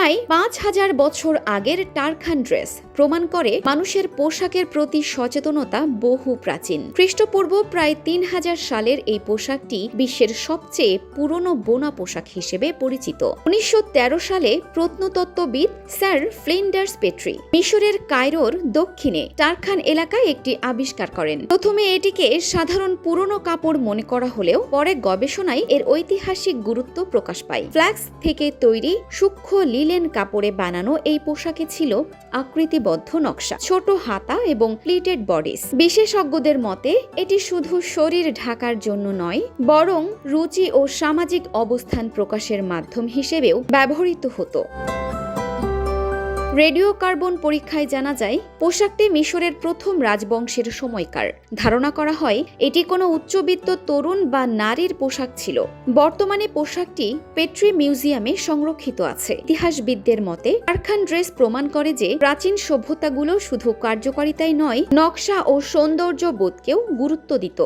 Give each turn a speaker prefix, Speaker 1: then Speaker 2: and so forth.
Speaker 1: প্রায় ৫,০০০ বছর আগের টারখান ড্রেস প্রমাণ করে মানুষের পোশাকের প্রতি সচেতনতা বহু প্রাচীন। খ্রিস্টপূর্ব প্রায় ৩,০০০ সালের এই পোশাকটি বিশ্বের সবচেয়ে পুরনো বোনা পোশাক হিসেবে পরিচিত। ১৯১৩ সালে প্রত্নতত্ত্ববিদ স্যার ফ্লিন্ডার্স পেট্রি মিশরের কায়রোর দক্ষিণে টারখান এলাকায় একটি আবিষ্কার করেন। প্রথমে এটিকে সাধারণ পুরনো কাপড় মনে করা হলেও পরে গবেষণায় এর ঐতিহাসিক গুরুত্ব প্রকাশ পায়। ফ্ল্যাক্স থেকে তৈরি সূক্ষ্ম লিলেন কাপড়ে বানানো এই পোশাকে ছিল আকৃতিবদ্ধ নকশা, ছোট হাতা এবং প্লিটেড বডিস। বিশেষজ্ঞদের মতে এটি শুধু শরীর ঢাকার জন্য নয়, বরং রুচি ও সামাজিক অবস্থান প্রকাশের মাধ্যম হিসেবেও ব্যবহৃত হতো। রেডিও কার্বন পরীক্ষায় জানা যায় পোশাকটি মিশরের প্রথম রাজবংশের সময়কার। ধারণা করা হয় এটি কোনো উচ্চবিত্ত তরুণ বা নারীর পোশাক ছিল। বর্তমানে পোশাকটি পেট্রি মিউজিয়ামে সংরক্ষিত আছে। ইতিহাসবিদদের মতে টারখান ড্রেস প্রমাণ করে যে প্রাচীন সভ্যতাগুলো শুধু কার্যকারিতাই নয়, নকশা ও সৌন্দর্য বোধকেও গুরুত্ব দিত।